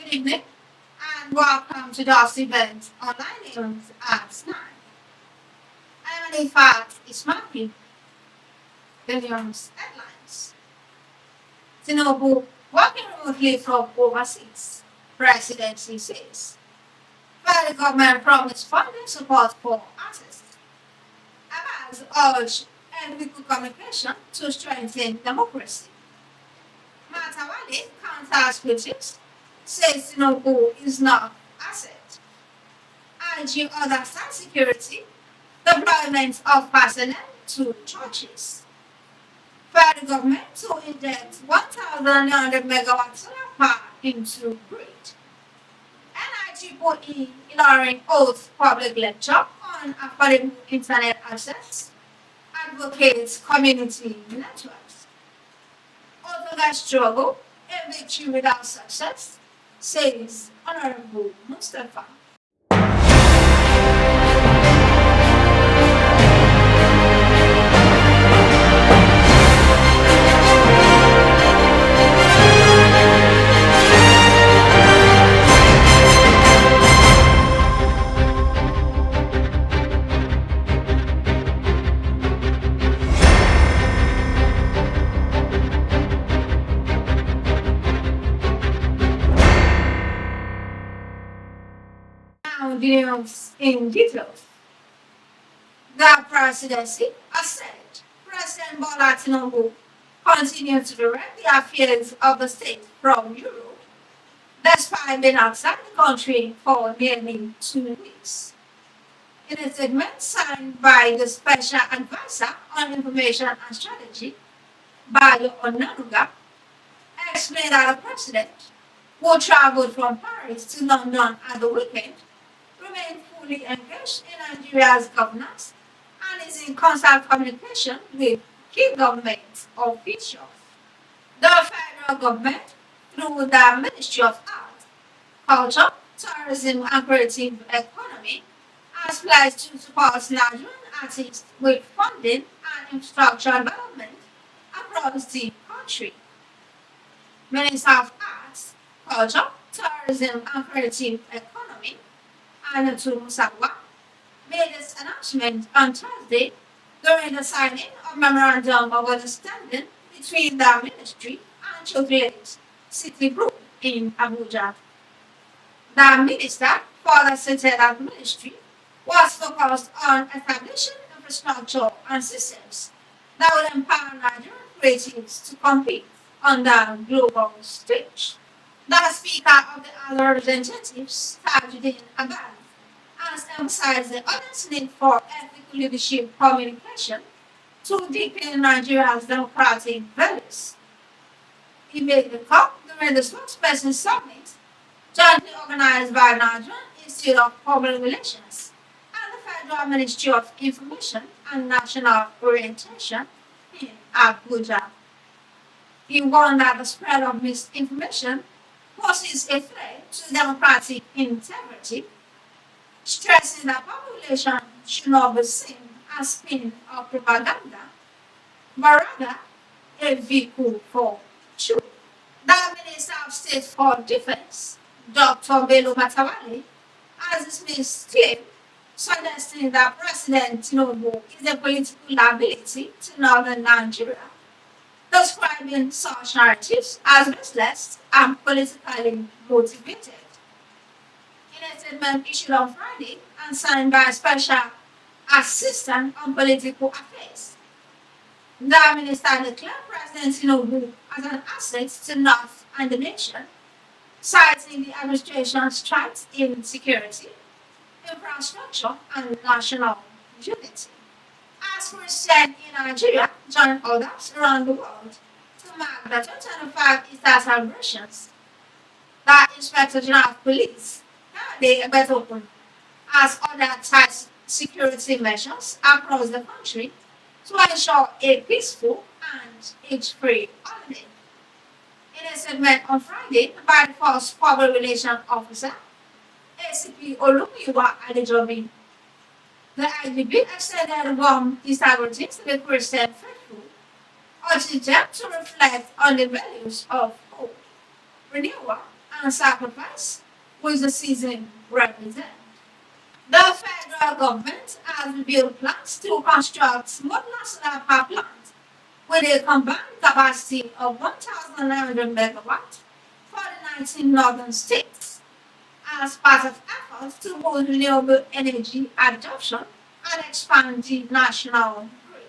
Good evening and welcome to this event online news at 9. I'm in fact Ismail. The news headlines. Tinubu working remotely from overseas. Presidency says. Federal government promised funding support for artists. Abbas urged ethical communication to strengthen democracy. Matawalle counters critics, says Tinubu is not asset. IG understand security, deployment of personnel to churches. Federal government to inject 1,900 megawatt solar power into grid. NIEEE Ilorin holds public lecture on affordable internet access, advocates community networks. Otoge struggle, a victory without success, says Honorable Mustapha. Now, details in details. The presidency has said President Bola Tinubu continues to direct the affairs of the state from Europe, despite being outside the country for nearly 2 weeks. In a statement signed by the Special Advisor on Information and Strategy, Bayo Onanuga, explained that the president, who traveled from Paris to London at the weekend, remained fully engaged in Nigeria's governance and is in constant communication with key government officials. The federal government, through the Ministry of Art, Culture, Tourism and Creative Economy, has pledged to support Nigerian artists with funding and infrastructure development across the country. Minister of Arts, Culture, Tourism and Creative Economy, Anatu Musawa, made this announcement on Thursday during the signing of Memorandum of Understanding between the Ministry and Chocolate City Group in Abuja. The minister further stated that the ministry was focused on establishing infrastructure and systems that will empower Nigerian creatives to compete on the global stage. The Speaker of the House of Representatives, Tajuddin Abbas, has emphasized the urgent need for ethical leadership communication to deepen Nigeria's democratic values. He made the call during the spokesperson summit, jointly organized by Nigerian Institute of Public Relations and the Federal Ministry of Information and National Orientation in Abuja. He warned that the spread of misinformation poses a threat to democratic integrity, stressing that population should not be seen as spin or propaganda, but rather a vehicle for truth. The Minister of State for Defense, Dr. Bello Matawalle, has dismissed claim suggesting that President Tinubu is a political liability to northern Nigeria, describing such narratives as baseless and politically motivated. In a statement issued on Friday and signed by a Special Assistant on Political Affairs, the minister declared President Tinubu as an asset to North and the nation, citing the administration's strides in security, infrastructure, and national unity. As Christians in Nigeria join others around the world to mark the 2025 Easter celebrations, the Inspector General of Police, Nowadays Open, has ordered tight security measures across the country to ensure a peaceful and age-free holiday. In a statement on Friday by the Force Public Relations Officer, ACP Olumiwa Adejobi, the IGP extended warm Easter greetings to the Christian faithful, urging them to reflect on the values of hope, renewal, and sacrifice which the season represents. The federal government has revealed plans to construct modular solar power plants with a combined capacity of 1,900 megawatts for the 19 northern states as part of efforts to boost renewable energy adoption and expand the national grid.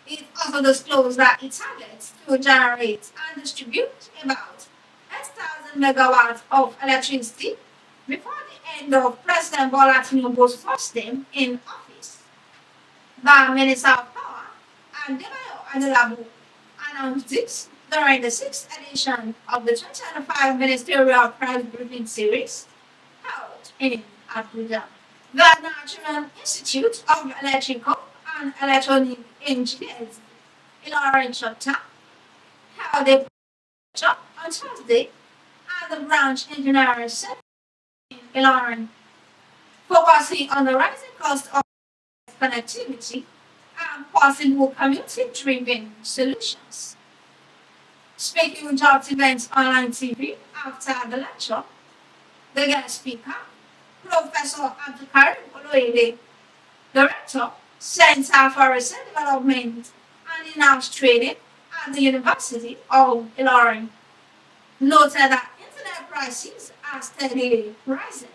It also disclosed that it targets to generate and distribute about 8,000 megawatts of electricity before the end of President Bola Tinubu's first term in office. The Minister of Power, Adebayo Adelabu, announced this during the sixth edition of the 2025 Ministerial Press Briefing Series held in Abuja. The National Institute of Electrical and Electronic Engineers, Ilorin chapter, held a workshop on Thursday at the branch engineering center in Ilorin, focusing on the rising cost of connectivity and possible community-driven solutions. Speaking with Justeventonline TV after the lecture, the guest speaker, Professor Abdulkarim Oloyede, Director, Center for Research Development and In-House Training at the University of Ilorin, noted that internet prices are steadily rising.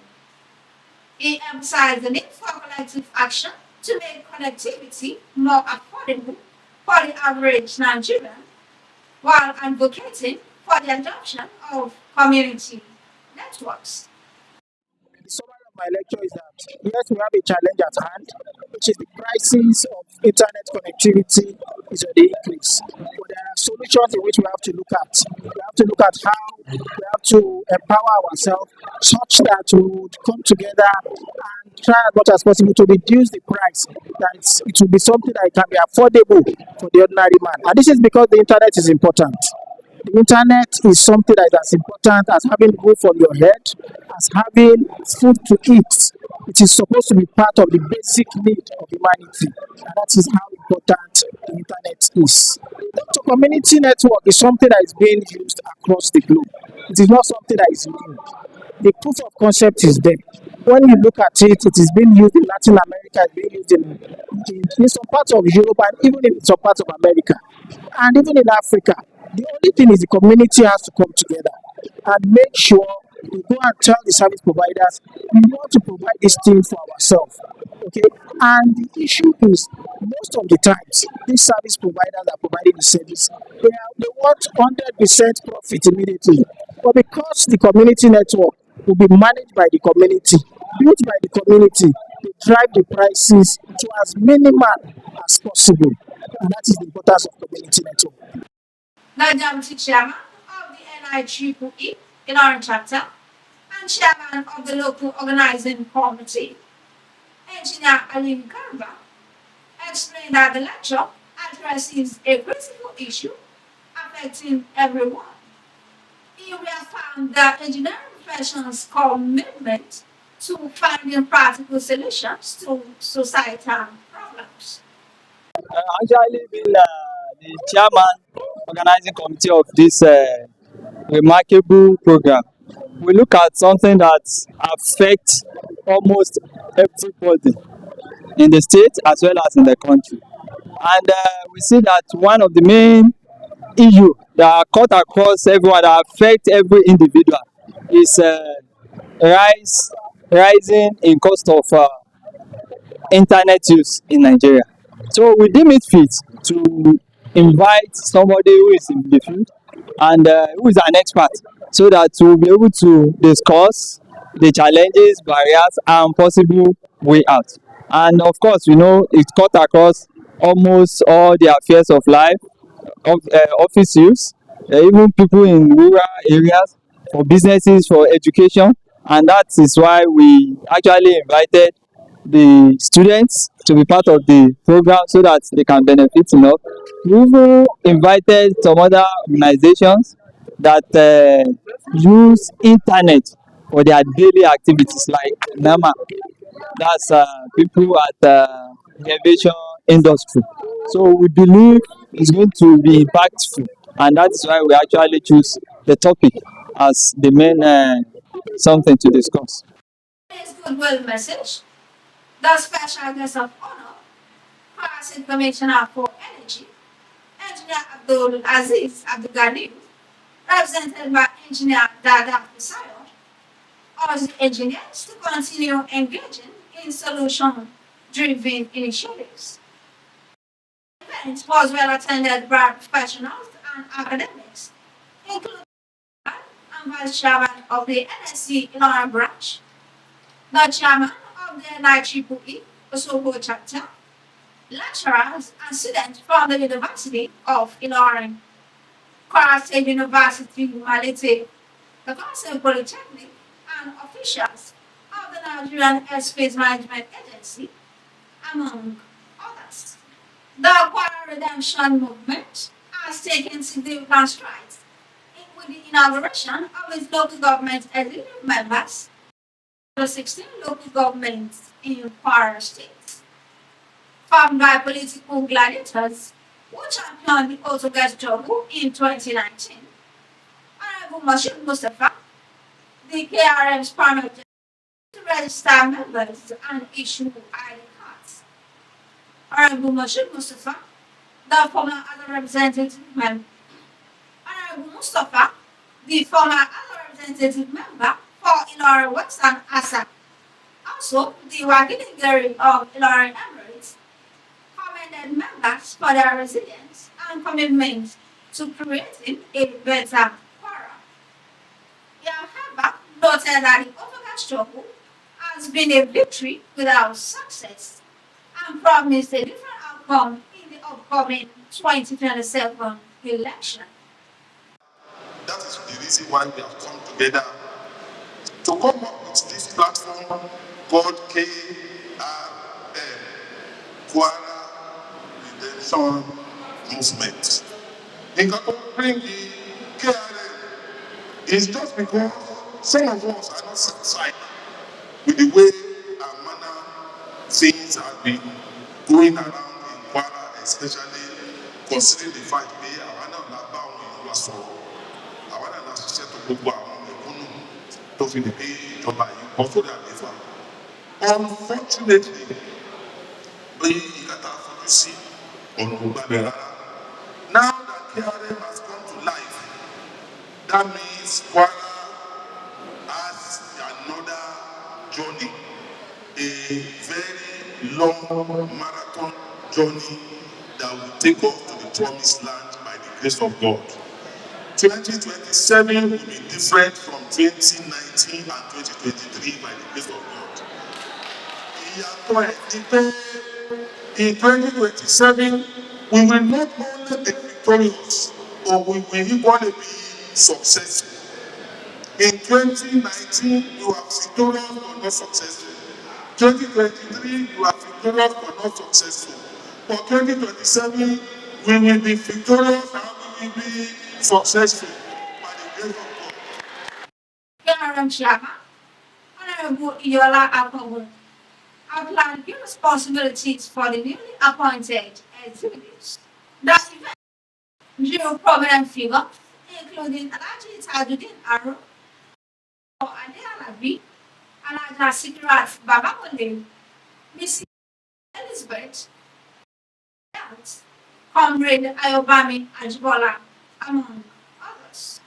He emphasized the need for collective action to make connectivity more affordable for the average Nigerian while advocating for the adoption of community networks. The summary of my lecture is that yes, we have a challenge at hand, which is the prices of internet connectivity is on the increase. But there are solutions in which we have to look at. We have to look at how we have to empower ourselves such that we would come together and try as much as possible to reduce the price. That it will be something that can be affordable for the ordinary man. And this is because the internet is important. The internet is something that is as important as having a roof on your head, as having food to eat. It is supposed to be part of the basic need of humanity, and that is how important the internet is. So community network is something that is being used across the globe. It is not something that is new. The proof of concept is there. When you look at it, it is being used in Latin America, it's being used in some parts of Europe, and even in some parts of America, and even in Africa. The only thing is the community has to come together and make sure we go and tell the service providers we want to provide this thing for ourselves. Okay, and the issue is most of the times these service providers are providing the service. They want 100% profit immediately, but because the community network will be managed by the community, built by the community, they drive the prices to as minimal as possible, and that is the importance of community network. The Deputy Chairman of the NIEEE Ilorin chapter and Chairman of the local organizing committee, Engineer Ali Garba, explained that the lecture addresses a critical issue affecting everyone. He reaffirmed the engineering profession's commitment to finding practical solutions to societal problems. Actually been the chairman organizing committee of this remarkable program. We look at something that affects almost everybody in the state as well as in the country. And we see that one of the main issues that are cut across everyone, that affect every individual, is rising in cost of internet use in Nigeria. So we deem it fit to invite somebody who is in the field and who is an expert, so that we'll be able to discuss the challenges, barriers, and possible way out. And of course, we know it cut across almost all the affairs of life, of office use, even people in rural areas, for businesses, for education, and that is why we actually invited the students to be part of the program so that they can benefit enough. We even invited some other organizations that use internet for their daily activities, like NAMA, that's people at the aviation industry. So we believe it's going to be impactful, and that's why we actually choose the topic. as the main something to discuss. This goodwill message, the special guest of honor, Cross Commissioner for Energy, Engineer Abdul Aziz Abdul Ghani, represented by Engineer Dada Fisayo, urged engineers to continue engaging in solution-driven initiatives. The event was well attended by professionals and academics, including and Vice Chairman of the NSC Ilorin branch, the Chairman of the NIEEE Osogo chapter, lecturers and students from the University of Ilorin, Kwara State University, Malete, the Council Polytechnic, and officials of the Nigerian Airspace Management Agency, among others. The Kwara Redemption Movement has taken significant strides with the inauguration of its local government executive members, the 16 local governments in Kwara State, formed by political gladiators who championed the Otoge struggle in 2019. Honorable Mashood Mustapha, the KRM's primary objective to register members and issue ID cards. Honorable Mashood Mustapha, the former other representative member. Honorable Mustapha, the former other representative member for Ilorin Western Asa. Also, the Wagiligari of Ilorin Emirates commended members for their resilience and commitment to creating a better Kwara. He, however, noted that the Otoge struggle has been a victory without success and promised a different outcome in the upcoming 2027 election. That is the reason why we have come together to come up with this platform called KRM, Kwara Redemption Movement. In bring the KRM is just because some of us are not satisfied with the way and manner things have been going around in Kwara, especially considering the fact that our náà la bá àwọn èèyàn wa sọ̀rọ̀, àwọn náà la ṣiṣẹ́ tó gbogbo àwọn mẹ̀kúnnù tó fi lè pé ìjọba yìí bọ́ sórí àlééfà. Unfortunately, bí ìkàtà fojú sí ọ̀nà ògbàbẹ̀ rárá. Now that KRM has come to life, that means Kwara has another journey, a very long marathon journey that will take us to the promised land by the grace of God. 2027 will be different from 2019 and 2023 by the grace of God. In 2027, we will not only be victorious, but we will equally be successful. In 2019, you are victorious but not successful. 2023, you are victorious but not successful. For 2027, we will be victorious and we will be successful by the grace of God. KRM Chairman, Honorable Iola Akogwu, outlined key responsibilities for the newly appointed executives. The event drew prominent figures, including Alhaji Tajuddin Aro, Ade Alabi, Alhaja Sikirat Babawale, Mrs. Elizabeth, Comrade Ayobami Ajibola, among others.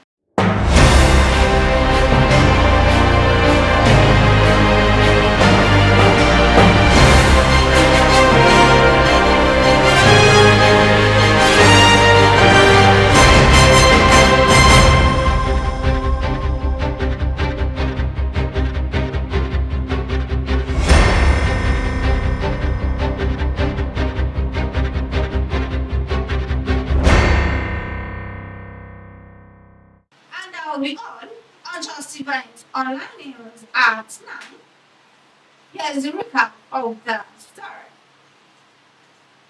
And that will be all on Justeventonline news at 9. Here's the recap of the story.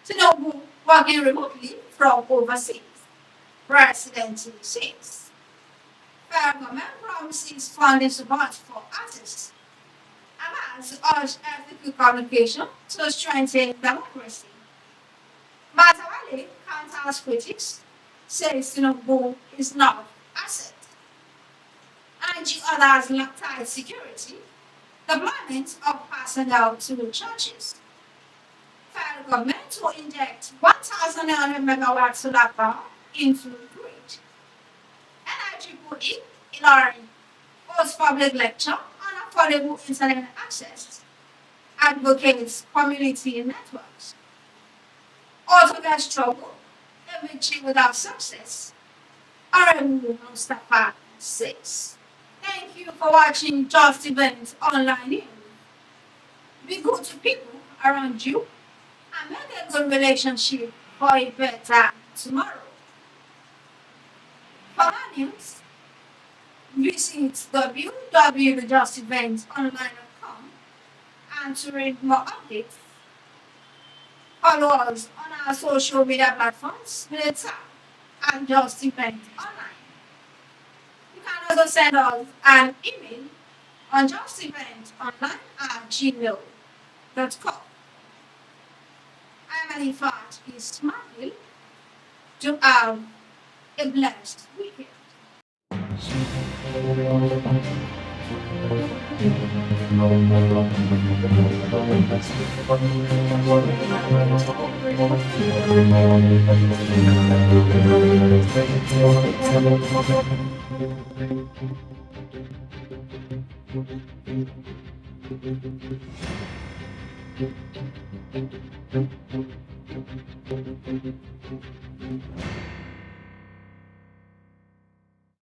Tinubu working remotely from overseas. Presidency says. Federal government promises funding support for artists. Abbas urged ethical communication to strengthen democracy. Matawalle counters critics, says Tinubu is not asset. IG others lack tight security, deployment of personnel to churches. Federal government will inject 1,900 megawatt solar power into grid. NIEEE Ilorin hosts public lecture on affordable internet access, advocates community networks. Otoge struggle, a victory without success. Honorable Mustapha says. Thank you for watching Justeventonline News. Be good to people around you and make a good relationship for a better tomorrow. For more news, visit www.justeventonline.com and to read more updates, follow us on our social media platforms, Twitter and Just Event Online. You can also send us an email on justeventonline@gmail.com. I'm Alifat Ismail. To have a blessed weekend.